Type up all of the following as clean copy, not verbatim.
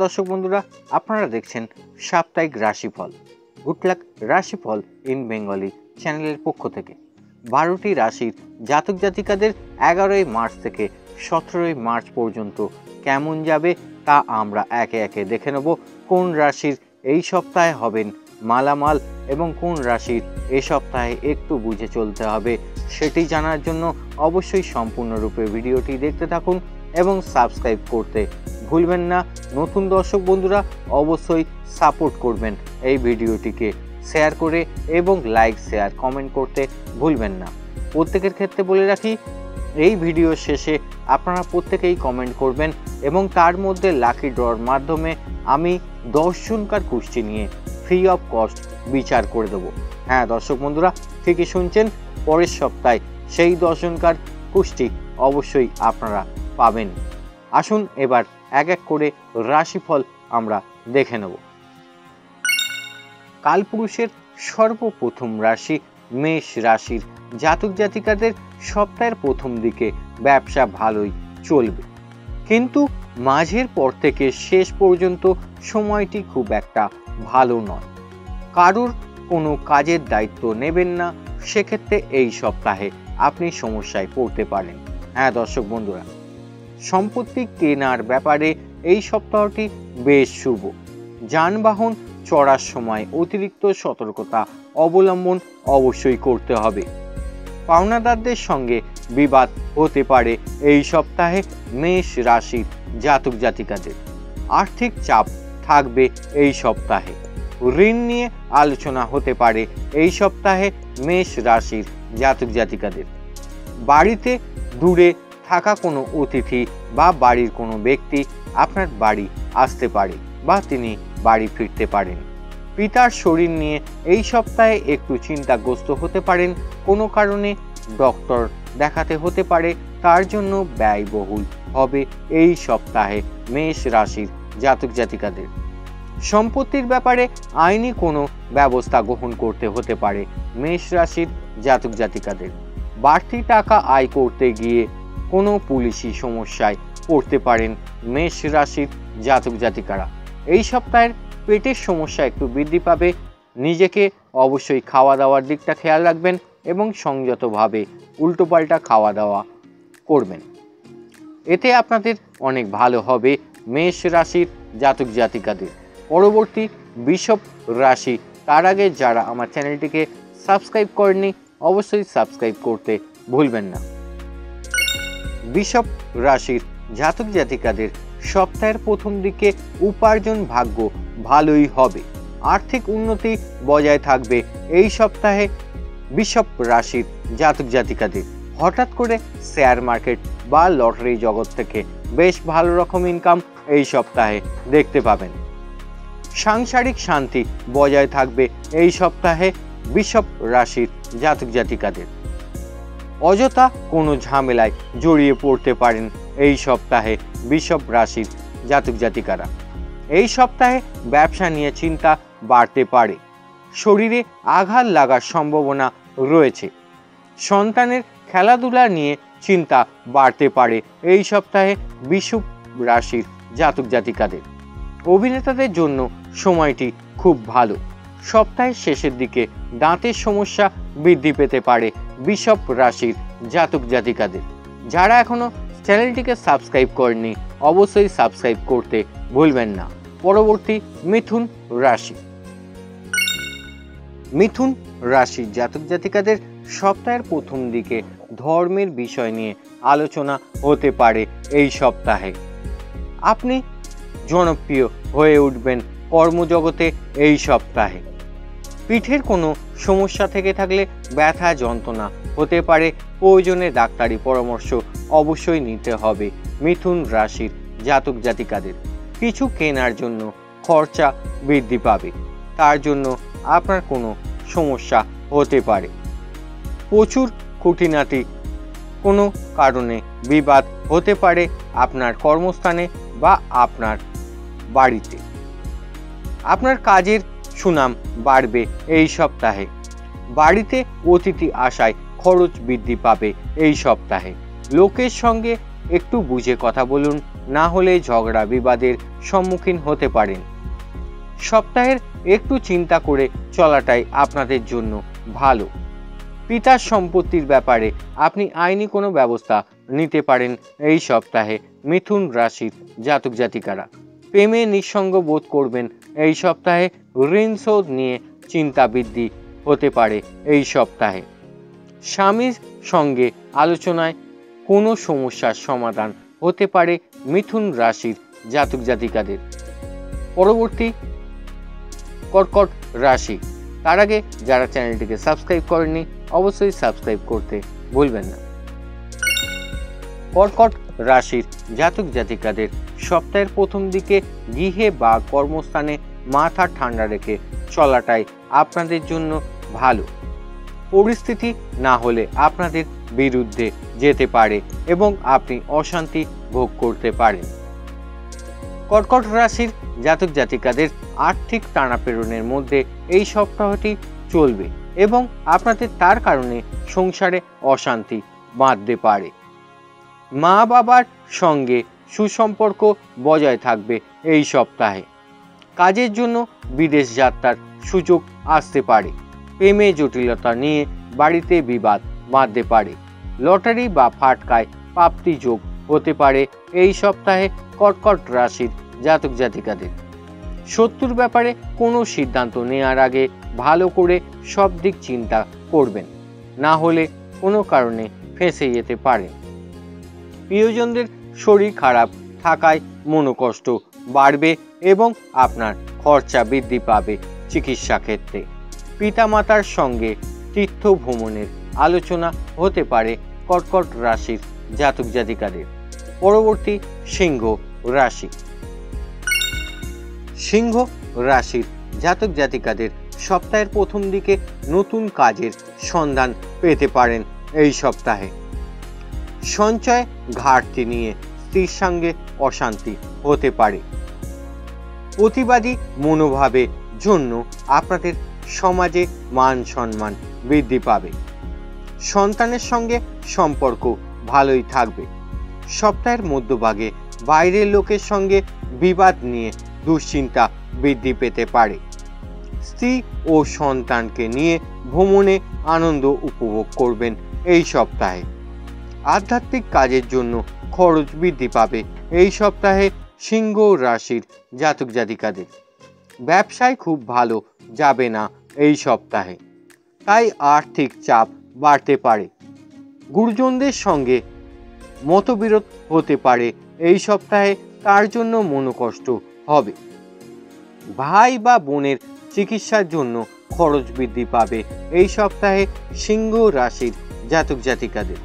দর্শক বন্ধুরা, আপনারা দেখছেন সাপ্তাহিক রাশিফল গুড লাক রাশিফল ইন বেঙ্গলি চ্যানেলের পক্ষ থেকে 12টি রাশির জাতক জাতিকাদের 11ই মার্চ থেকে 17ই মার্চ পর্যন্ত কেমন যাবে তা আমরা একে একে দেখে নেব। কোন রাশির এই সপ্তাহে হবেন মালামাল এবং কোন রাশির এই সপ্তাহে একটু বুঝে চলতে হবে সেটি জানার জন্য অবশ্যই সম্পূর্ণরূপে ভিডিওটি দেখতে থাকুন এবং সাবস্ক্রাইব করতে ভুলবেন না। নতুন দর্শক বন্ধুরা অবশ্যই সাপোর্ট করবেন এই ভিডিওটিকে শেয়ার করে এবং লাইক শেয়ার কমেন্ট করতে ভুলবেন না। প্রত্যেকের ক্ষেত্রে বলে রাখি, এই ভিডিও শেষে আপনারা প্রত্যেকেই কমেন্ট করবেন এবং তার মধ্যে লাকি ড্রর মাধ্যমে আমি 10 জনকার কুষ্টি নিয়ে ফ্রি অফ কস্ট বিচার করে দেবো। হ্যাঁ দর্শক বন্ধুরা, ঠিকই শুনছেন, পরের সপ্তাহে সেই 10 জনকার কুষ্টি অবশ্যই আপনারা পাবেন। আসুন এবার এক এক করে রাশিফল আমরা দেখে নেব। কালপুরুষের সর্বপ্রথম রাশি মেষ রাশির জাতক জাতিকাদের সপ্তাহের প্রথম দিকে ব্যবসা ভালোই চলবে, কিন্তু মাঝের পর থেকে শেষ পর্যন্ত সময়টি খুব একটা ভালো নয়। কারোর কোনো কাজের দায়িত্ব নেবেন না, সেক্ষেত্রে এই সপ্তাহে আপনি সমস্যায় পড়তে পারেন। হ্যাঁ দর্শক বন্ধুরা, সম্পত্তি কেনার ব্যাপারে এই সপ্তাহটি বেশ শুভ। যানবাহন চড়ার সময় অতিরিক্ত সতর্কতা অবলম্বন অবশ্যই করতে হবে। পাওনাদারদের সঙ্গে বিবাদ হতে পারে এই সপ্তাহে মেষ রাশির জাতক জাতিকাদের। আর্থিক চাপ থাকবে এই সপ্তাহে। ঋণ নিয়ে আলোচনা হতে পারে এই সপ্তাহে মেষ রাশির জাতক জাতিকাদের। বাড়িতে দূরে থাকা কোনো অতিথি বা বাড়ির কোনো ব্যক্তি আপনার বাড়ি আসতে পারে বা তিনি বাড়ি ফিরতে পারেন। পিতার শরীর নিয়ে এই সপ্তাহে একটু চিন্তাগ্রস্ত হতে পারেন। কোনো কারণে ডক্টর দেখাতে হতে পারে, তার জন্য ব্যয়বহুল হবে এই সপ্তাহে মেষ রাশির জাতক জাতিকাদের। সম্পত্তির ব্যাপারে আইনি কোনো ব্যবস্থা গ্রহণ করতে হতে পারে মেষ রাশির জাতক জাতিকাদের। বাড়তি টাকা আয় করতে গিয়ে কোনো পুলিশি সমস্যায় পড়তে পারেন মেষ রাশির জাতক জাতিকারা। এই সপ্তাহের পেটের সমস্যা একটু বৃদ্ধি পাবে। নিজেকে অবশ্যই খাওয়া দাওয়ার দিকটা খেয়াল রাখবেন এবং সংযতভাবে উল্টোপাল্টা খাওয়া দাওয়া করবেন, এতে আপনাদের অনেক ভালো হবে মেষ রাশির জাতক জাতিকাদের। পরবর্তী বৃষভ রাশি, তার আগে যারা আমার চ্যানেলটিকে সাবস্ক্রাইব করেননি অবশ্যই সাবস্ক্রাইব করতে ভুলবেন না। বৃষভ রাশির জাতক জাতিকাদের সপ্তাহের প্রথম দিকে উপার্জন ভাগ্য ভালোই হবে। আর্থিক উন্নতি বজায় থাকবে এই সপ্তাহে বৃষভ রাশির জাতক জাতিকাদের। হঠাৎ করে শেয়ার মার্কেট বা লটারি জগৎ থেকে বেশ ভালো রকম ইনকাম এই সপ্তাহে দেখতে পাবেন। সাংসারিক শান্তি বজায় থাকবে এই সপ্তাহে বৃষভ রাশির জাতক জাতিকাদের। অযথা কোনো ঝামেলায় জড়িয়ে পড়তে পারেন এই সপ্তাহে বৃষভ রাশির জাতক জাতিকারা। এই সপ্তাহে ব্যবসা নিয়ে চিন্তা বাড়তে পারে। শরীরে আঘাত লাগার সম্ভাবনা রয়েছে। সন্তানের খেলাধুলা নিয়ে চিন্তা বাড়তে পারে এই সপ্তাহে বৃষভ রাশির জাতক জাতিকাদের। অভিনেতাদের জন্য সময়টি খুব ভালো। সপ্তাহের শেষের দিকে দাঁতের সমস্যা বৃদ্ধি পেতে পারে বৃষভ রাশির জাতক জাতিকাদের। যারা এখনো চ্যানেলটিকে সাবস্ক্রাইব করেননি অবশ্যই সাবস্ক্রাইব করতে ভুলবেন না। পরবর্তী মিথুন রাশি। মিথুন রাশির জাতক জাতিকাদের সপ্তাহের প্রথম দিকে ধর্মের বিষয় নিয়ে আলোচনা হতে পারে এই সপ্তাহে। আপনি জনপ্রিয় হয়ে উঠবেন কর্মজগতে এই সপ্তাহে। পিঠের কোনো সমস্যা থেকে থাকলে ব্যথা যন্ত্রণা হতে পারে, প্রয়োজনে ডাক্তারি পরামর্শ অবশ্যই নিতে হবে মিথুন রাশির জাতক জাতিকাদের। কিছু কেনার জন্য খরচা বৃদ্ধি পাবে, তার জন্য আপনার কোনো সমস্যা হতে পারে। প্রচুর খুঁটিনাটি কোনো কারণে বিবাদ হতে পারে আপনার কর্মস্থানে বা আপনার বাড়িতে। আপনার কাজের সুনাম বাড়বে এই সপ্তাহে। বাড়িতে অতিথি আসায় খরচ বৃদ্ধি পাবে এই সপ্তাহে। লোকের সঙ্গে একটু বুঝে কথা বলুন, না হলে ঝগড়া বিবাদের সম্মুখীন হতে পারেন। সপ্তাহের একটু চিন্তা করে চলাটাই আপনাদের জন্য ভালো। পিতার সম্পত্তির ব্যাপারে আপনি আইনি কোনো ব্যবস্থা নিতে পারেন এই সপ্তাহে মিথুন রাশির জাতক জাতিকারা। প্রেমে নিঃসঙ্গ বোধ করবেন এই সপ্তাহে। ঋণ শোধ নিয়ে চিন্তা বৃদ্ধি হতে পারে এই সপ্তাহে। স্বামীর সঙ্গে আলোচনায় কোনো সমস্যার সমাধান হতে পারে মিথুন রাশির জাতক জাতিকাদের। পরবর্তী কর্কট রাশি। তার আগে যারা চ্যানেলটিকে সাবস্ক্রাইব করেননি অবশ্যই সাবস্ক্রাইব করতে ভুলবেন না। কর্কট রাশির জাতক জাতিকাদের সপ্তাহের প্রথম দিকে গৃহে বা কর্মস্থানে মাথা ঠান্ডা রেখে চলাটাই আপনাদের জন্য ভালো। পরিস্থিতি না হলে আপনাদের বিরুদ্ধে যেতে পারে এবং আপনি অশান্তি ভোগ করতে পারেন। কর্কট রাশির জাতক জাতিকাদের আর্থিক টানাপোড়েনের মধ্যে এই সপ্তাহটি চলবে এবং আপনাদের তার কারণে সংসারে অশান্তি বাঁধতে পারে। মা বাবার সঙ্গে সুসম্পর্ক বজায় থাকবে এই সপ্তাহে। কাজের জন্য বিদেশ যাত্রার সুযোগ আসতে পারে। প্রেমে জটিলতা নিয়ে বাড়িতে বিবাদ বাঁধতে পারে। লটারি বা ফাটকায় প্রাপ্তি যোগ হতে পারে এই সপ্তাহে কর্কট রাশির জাতক জাতিকাদের। শত্রুর ব্যাপারে কোনো সিদ্ধান্ত নেওয়ার আগে ভালো করে সব দিক চিন্তা করবেন, না হলে কোনো কারণে ফেঁসে যেতে পারেন। প্রিয়জনদের শরীর খারাপ থাকায় মনোকষ্ট বাড়বে এবং আপনার খরচা বৃদ্ধি পাবে চিকিৎসা ক্ষেত্রে। পিতামাতার সঙ্গে তীর্থ ভ্রমণের আলোচনা হতে পারে কর্কট রাশির জাতক জাতিকাদের। পরবর্তী সিংহ রাশি। সিংহ রাশির জাতক জাতিকাদের সপ্তাহের প্রথম দিকে নতুন কাজের সন্ধান পেতে পারেন এই সপ্তাহে। সঞ্চয় ঘাটতি নিয়ে স্ত্রীর সঙ্গে অশান্তি হতে পারে। প্রতিবাদী মনোভাবের জন্য আপনাদের সমাজে মান সম্মান বৃদ্ধি পাবে। সন্তানের সঙ্গে সম্পর্ক ভালোই থাকবে। সপ্তাহের মধ্যভাগে বাইরের লোকের সঙ্গে বিবাদ নিয়ে দুশ্চিন্তা বৃদ্ধি পেতে পারে। স্ত্রী ও সন্তানকে নিয়ে ভ্রমণে আনন্দ উপভোগ করবেন এই সপ্তাহে। আধ্যাত্মিক কাজের জন্য খরচ বৃদ্ধি পাবে এই সপ্তাহে সিংহ রাশির জাতক জাতিকাদের। ব্যবসায় খুব ভালো যাবে না এই সপ্তাহে, তাই আর্থিক চাপ বাড়তে পারে। গুরুজনদের সঙ্গে মতবিরোধ হতে পারে এই সপ্তাহে, তার জন্য মনোকষ্ট হবে। ভাই বা বোনের চিকিৎসার জন্য খরচ বৃদ্ধি পাবে এই সপ্তাহে সিংহ রাশির জাতক জাতিকাদের।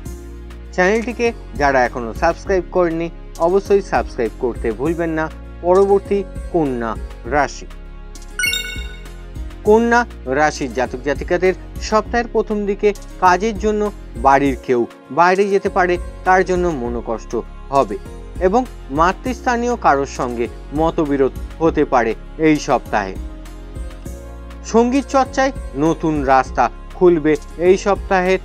চ্যানেলটিকে যারা এখনো সাবস্ক্রাইব করেননি অবশ্যই সাবস্ক্রাইব করতে ভুলবেন না। পরবর্তী কন্যা রাশি। কন্যা রাশির জাতক জাতিকাদের সপ্তাহের প্রথম দিকে কাজের জন্য বাড়ির কেউ বাইরে যেতে পারে, তার জন্য মনোকষ্ট হবে এবং মাতৃস্থানীয় কারোর সঙ্গে মতবিরোধ হতে পারে এই সপ্তাহে। সঙ্গীত চর্চায় নতুন রাস্তা খুলবে এই সপ্তাহের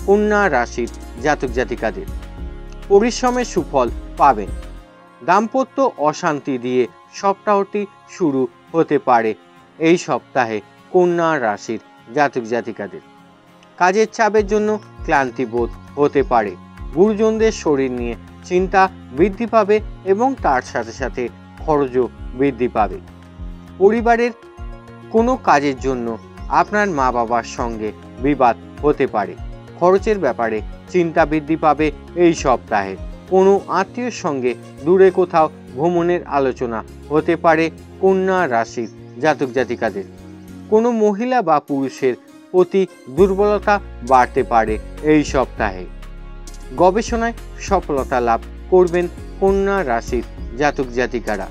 কন্যা রাশির জাতক জাতিকাদের। পরিশ্রমের সুফল পাবেন। দাম্পত্য অশান্তি দিয়ে সপ্তাহটি শুরু হতে পারে এই সপ্তাহে কন্যা রাশির জাতক জাতিকাদের। কাজের চাপের জন্য ক্লান্তি বোধ হতে পারে। গুরুজনদের শরীর নিয়ে চিন্তা বৃদ্ধি পাবে এবং তার সাথে সাথে খরচও বৃদ্ধি পাবে। পরিবারের কোনো কাজের জন্য আপনার মা বাবার সঙ্গে বিবাদ হতে পারে। খরচের ব্যাপারে চিন্তা বৃদ্ধি পাবে এই সপ্তাহে। কোনো আত্মীয়ের সঙ্গে দূরে কোথাও ভ্রমণের আলোচনা হতে পারে কন্যা রাশির জাতক জাতিকাদের। কোনো মহিলা বা পুরুষের প্রতি দুর্বলতা বাড়তে পারে এই সপ্তাহে। গবেষণায় সফলতা লাভ করবেন কন্যা রাশির জাতক জাতিকারা।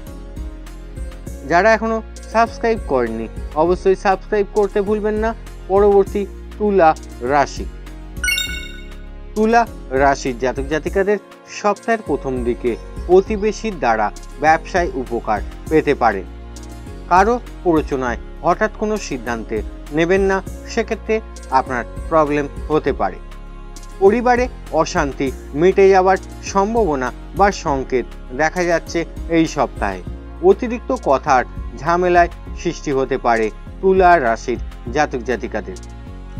যারা এখনো সাবস্ক্রাইব করেননি অবশ্যই সাবস্ক্রাইব করতে ভুলবেন না। পরবর্তী তুলা রাশি। তুলা রাশির জাতক জাতিকাদের সপ্তাহের প্রথম দিকে প্রতিবেশীর দ্বারা ব্যবসায় উপকার পেতে পারেন। কারো প্ররোচনায় হঠাৎ কোনো সিদ্ধান্তে নেবেন না, সেক্ষেত্রে আপনার প্রবলেম হতে পারে। পরিবারে অশান্তি মিটে যাওয়ার সম্ভাবনা বা সংকেত দেখা যাচ্ছে এই সপ্তাহে। অতিরিক্ত কথার ঝামেলায় সৃষ্টি হতে পারে তুলা রাশির জাতক জাতিকাদের।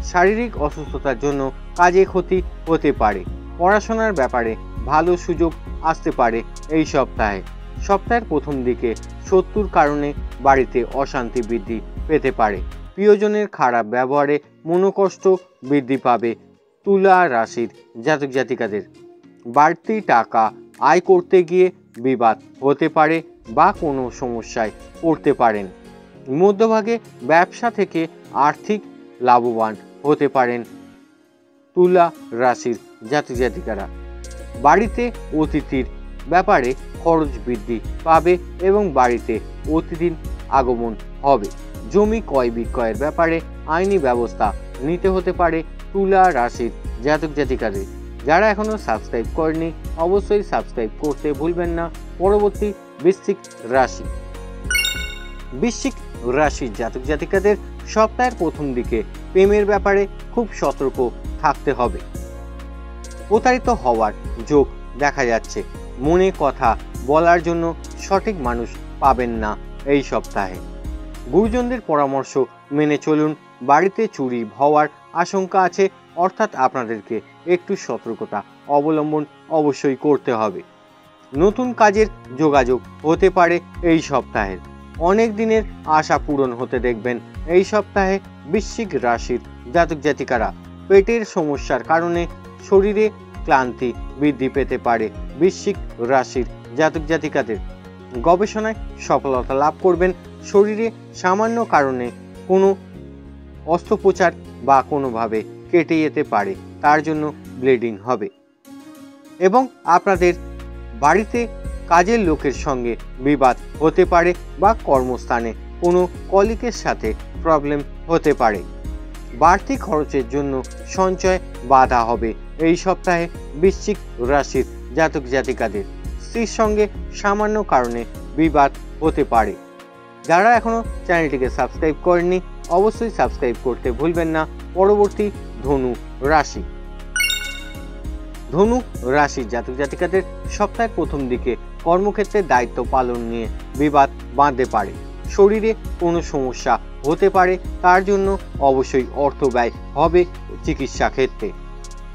শারীরিক অসুস্থতার জন্য কাজে ক্ষতি হতে পারে। পড়াশোনার ব্যাপারে ভালো সুযোগ আসতে পারে এই সপ্তাহে। সপ্তাহের প্রথম দিকে শত্রুর কারণে বাড়িতে অশান্তি বৃদ্ধি পেতে পারে। প্রিয়জনের খারাপ ব্যবহারে মনোকষ্ট বৃদ্ধি পাবে তুলা রাশির জাতক জাতিকাদের। বাড়তি টাকা আয় করতে গিয়ে বিবাদ হতে পারে বা কোনো সমস্যায় পড়তে পারেন। মধ্যভাগে ব্যবসা থেকে আর্থিক লাভবান হতে পারেন তুলা রাশির জাতক জাতিকারা। বাড়িতে অতিথির ব্যাপারে খরচ বৃদ্ধি পাবে এবং বাড়িতে অতিথির আগমন হবে। জমি ক্রয় বিক্রয়ের ব্যাপারে আইনি ব্যবস্থা নিতে হতে পারে তুলা রাশির জাতক জাতিকাদের। যারা এখনো সাবস্ক্রাইব করেনি অবশ্যই সাবস্ক্রাইব করতে ভুলবেন না। পরবর্তী বৃশ্চিক রাশি। বৃশ্চিক রাশির জাতক জাতিকাদের সপ্তাহের প্রথম দিকে প্রেমের ব্যাপারে খুব সতর্ক থাকতে হবে। প্রতারিত হওয়ার যোগ দেখা যাচ্ছে। মনে কথা বলার জন্য সঠিক মানুষ পাবেন না এই সপ্তাহে। গুরুজনদের পরামর্শ মেনে চলুন। বাড়িতে চুরি হওয়ার আশঙ্কা আছে, অর্থাৎ আপনাদেরকে একটু সতর্কতা অবলম্বন অবশ্যই করতে হবে। নতুন কাজের যোগাযোগ হতে পারে এই সপ্তাহের। অনেক দিনের আশা পূরণ হতে দেখবেন এই সপ্তাহে বৃশ্চিক রাশির জাতক জাতিকারা। পেটের সমস্যার কারণে শরীরে ক্লান্তি বৃদ্ধি পেতে পারে বৃশ্চিক রাশির জাতক জাতিকাদের। গবেষণায় সফলতা লাভ করবেন। শরীরে সামান্য কারণে কোনো অস্ত্রোপচার বা কোনোভাবে কেটে যেতে পারে, তার জন্য ব্লিডিং হবে। এবং আপনাদের বাড়িতে কাজের লোকের সঙ্গে বিবাদ হতে পারে বা কর্মস্থানে কোনো কলিগের সাথে প্রবলেম হতে পারে। বাড়তি খরচের জন্য সঞ্চয় বাধা হবে এই সপ্তাহে বৃশ্চিক রাশির জাতক জাতিকাদের। স্ত্রীর সঙ্গে সামান্য কারণে বিবাদ হতে পারে। যারা এখনো চ্যানেলটিকে সাবস্ক্রাইব করেননি অবশ্যই সাবস্ক্রাইব করতে ভুলবেন না। পরবর্তী ধনু রাশি। ধনু রাশির জাতক জাতিকাদের সপ্তাহের প্রথম দিকে কর্মক্ষেত্রে দায়িত্ব পালন নিয়ে বিবাদ বাঁধতে পারে। শরীরে কোনো সমস্যা হতে পারে, তার জন্য অবশ্যই অর্থ ব্যয় হবে চিকিৎসা ক্ষেত্রে।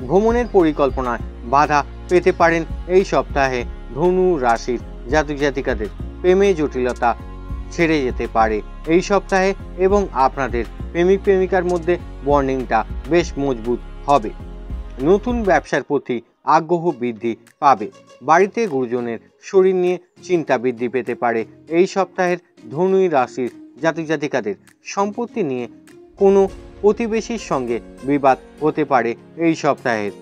ভ্রমণের পরিকল্পনায় বাধা পেতে পারেন এই সপ্তাহে ধনু রাশির জাতক জাতিকাদের। প্রেমে জটিলতা ছেড়ে যেতে পারে এই সপ্তাহে এবং আপনাদের প্রেমিক প্রেমিকার মধ্যে বন্ডিংটা বেশ মজবুত হবে। নতুন ব্যবসার প্রতি আগ্রহ বৃদ্ধি পাবে। বাড়িতে গুরুজনের শরীর নিয়ে চিন্তা বৃদ্ধি পেতে পারে এই সপ্তাহের ধনু রাশির জাতক জাতিকাদের। সম্পত্তি নিয়ে কোনো প্রতিবেশীর সঙ্গে বিবাদ হতে পারে এই সপ্তাহের।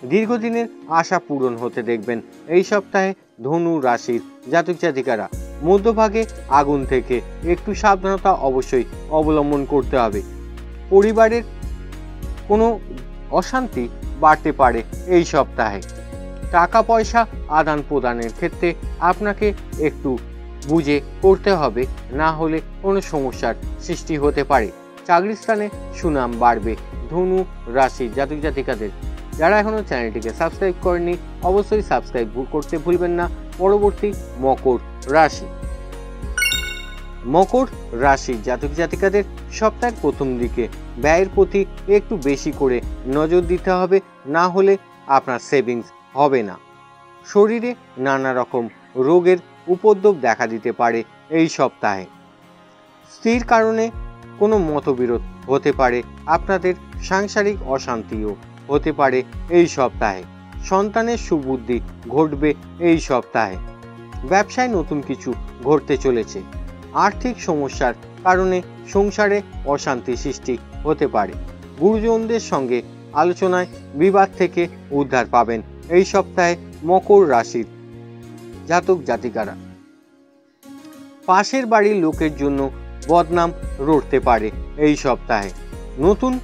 দীর্ঘদিনের আশা পূরণ হতে দেখবেন এই সপ্তাহে ধনু রাশির জাতক জাতিকারা। মধ্যভাগে আগুন থেকে একটু সাবধানতা অবশ্যই অবলম্বন করতে হবে। পরিবারের কোনো অশান্তি বাড়তে পারে এই সপ্তাহে। টাকা পয়সা আদান প্রদানের ক্ষেত্রে আপনাকে একটু বুঝে করতে হবে, না হলে কোনো সমস্যার সৃষ্টি হতে পারে। চাকরির স্থানে সুনাম বাড়বে ধনু রাশির জাতক জাতিকাদের। যারা এখনো চ্যানেলটিকে সাবস্ক্রাইব করেনি অবশ্যই সাবস্ক্রাইব করতে ভুলবেন না। পরবর্তী মকর রাশি। মকর রাশির জাতক জাতিকাদের সপ্তাহের প্রথম দিকে ব্যয়ের প্রতি একটু বেশি করে নজর দিতে হবে, না হলে আপনার সেভিংস হবে না। শরীরে নানা রকম রোগের উপদ্রব দেখা দিতে পারে এই সপ্তাহে। স্ত্রীর কারণে কোনো মতবিরোধ হতে পারে। আপনাদের সাংসারিক অশান্তিও হতে পারে এই সপ্তাহে। সন্তানের সুবুদ্ধি ঘটবে এই সপ্তাহে। ব্যবসায় নতুন কিছু ঘটতে চলেছে। আর্থিক সমস্যার কারণে সংসারে অশান্তি সৃষ্টি হতে পারে। গুরুজনদের সঙ্গে আলোচনায় বিবাদ থেকে উদ্ধার পাবেন এই সপ্তাহে মকর রাশির জাতক জাতিকারা। পাশের বাড়ির লোকের জন্য বদনাম রটতে পারে এই সপ্তাহে। নতুন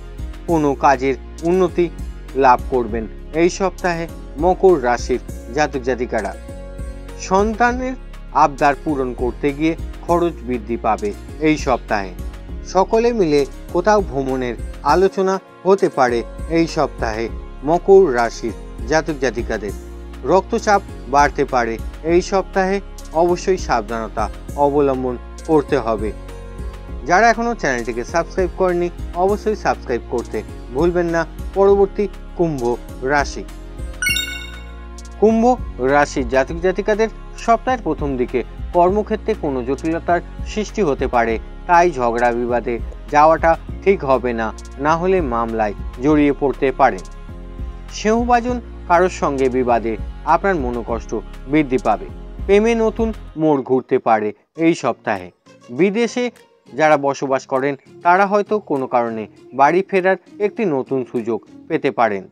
কোনো কাজের উন্নতি লাভ করবেন এই সপ্তাহে মকর রাশির জাতক জাতিকারা। সন্তানের আবদার পূরণ করতে গিয়ে খরচ বৃদ্ধি পাবে এই সপ্তাহে। সকলে মিলে কোথাও ভ্রমণের আলোচনা হতে পারে এই সপ্তাহে মকর রাশির জাতক জাতিকাদের রক্তচাপ বাড়তে পারে। এই সপ্তাহে অবশ্যই সাবধানতা অবলম্বন করতে হবে। যারা এখনো চ্যানেলটিকে সাবস্ক্রাইব করেনি অবশ্যই সাবস্ক্রাইব করতে ভুলবেন না। পরবর্তী কুম্ভ রাশি। কুম্ভ রাশির জাতক জাতিকাদের সপ্তাহের প্রথম দিকে কর্মক্ষেত্রে কোনো জটিলতার সৃষ্টি হতে পারে, তাই ঝগড়া বিবাদে যাওয়াটা ঠিক হবে না, না হলে মামলায় জড়িয়ে পড়তে পারেন। স্নেহভাজন কারোর সঙ্গে বিবাদে আপনার মনোকষ্ট বৃদ্ধি পাবে। প্রেমে নতুন মোড় ঘুরতে পারে এই সপ্তাহে। বিদেশে যারা বসবাস করেন তারা হয়তো কোনো কারণে বাড়ি ফেরার একটি নতুন সুযোগ পেতে পারেন।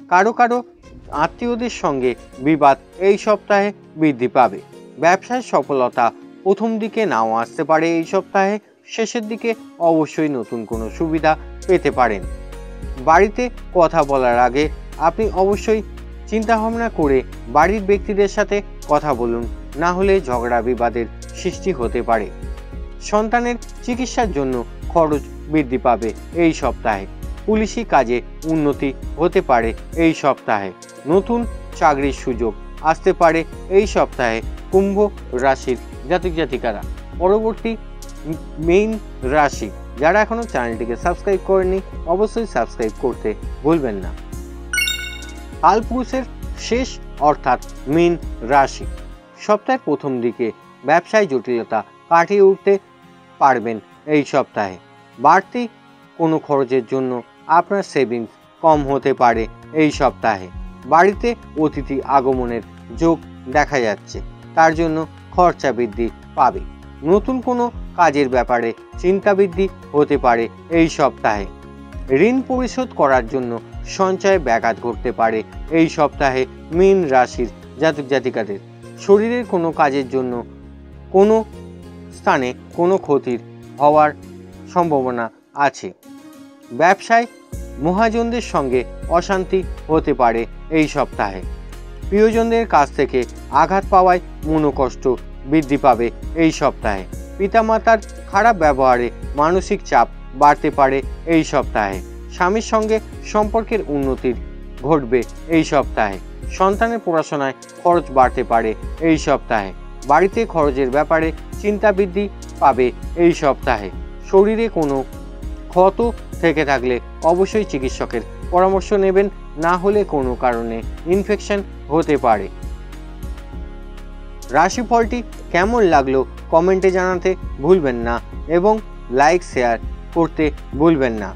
কারো কারো আত্মীয়দের সঙ্গে বিবাদ এই সপ্তাহে বৃদ্ধি পাবে। ব্যবসায় সফলতা প্রথম দিকে নাও আসতে পারে এই সপ্তাহে, শেষের দিকে অবশ্যই নতুন কোনো সুবিধা পেতে পারেন। বাড়িতে কথা বলার আগে আপনি অবশ্যই চিন্তাভাবনা করে বাড়ির ব্যক্তিদের সাথে কথা বলুন, না হলে ঝগড়া বিবাদের সৃষ্টি হতে পারে। সন্তানের চিকিৎসার জন্য খরচ বৃদ্ধি পাবে এই সপ্তাহে। পুলিশি কাজে উন্নতি হতে পারে এই সপ্তাহে। নতুন চাকরির সুযোগ আসতে পারে এই সপ্তাহে কুম্ভ রাশির জাতক জাতিকারা। পরবর্তী মেইন রাশি। যারা এখনো চ্যানেলটিকে সাবস্ক্রাইব করেনি অবশ্যই সাবস্ক্রাইব করতে ভুলবেন না। কালপুরুষের শেষ অর্থাৎ মীন রাশি। সপ্তাহের প্রথম দিকে ব্যবসায় জটিলতা কাটিয়ে উঠতে পারবেন এই সপ্তাহে। বাড়তি কোনো খরচের জন্য আপনার সেভিংস কম হতে পারে এই সপ্তাহে। বাড়িতে অতিথি আগমনের যোগ দেখা যাচ্ছে, তার জন্য খরচা বৃদ্ধি পাবে। নতুন কোনো কাজের ব্যাপারে চিন্তা বৃদ্ধি হতে পারে এই সপ্তাহে। ঋণ পরিশোধ করার জন্য সঞ্চয়ে ব্যাঘাত ঘটতে পারে এই সপ্তাহে মীন রাশির জাতক জাতিকাদের। শরীরের কোনো কাজের জন্য কোনো স্থানে কোনো ক্ষতির হওয়ার সম্ভাবনা আছে। ব্যবসায় মহাজনদের সঙ্গে অশান্তি হতে পারে এই সপ্তাহে। প্রিয়জনদের কাছ থেকে আঘাত পাওয়ায় মনোকষ্ট বৃদ্ধি পাবে এই সপ্তাহে। পিতামাতার খারাপ ব্যবহারে মানসিক চাপ বাড়তে পারে এই সপ্তাহে। স্বামীর সঙ্গে সম্পর্কের উন্নতি ঘটবে এই সপ্তাহে। সন্তানের পড়াশোনায় খরচ বাড়তে পারে এই সপ্তাহে। বাড়িতে খরচের ব্যাপারে চিন্তা বৃদ্ধি পাবে এই সপ্তাহে। শরীরে কোনো ক্ষত থেকে থাকলে অবশ্যই চিকিৎসকের পরামর্শ নেবেন, না হলে কোনো কারণে ইনফেকশন হতে পারে। রাশিফলটি কেমন লাগলো কমেন্টে জানাতে ভুলবেন না এবং লাইক শেয়ার করতে ভুলবেন না।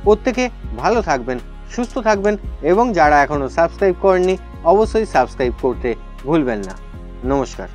প্রত্যেকে ভালো থাকবেন, সুস্থ থাকবেন এবং যারা এখনো সাবস্ক্রাইব করেননি অবশ্যই সাবস্ক্রাইব করতে ভুলবেন না। নমস্কার।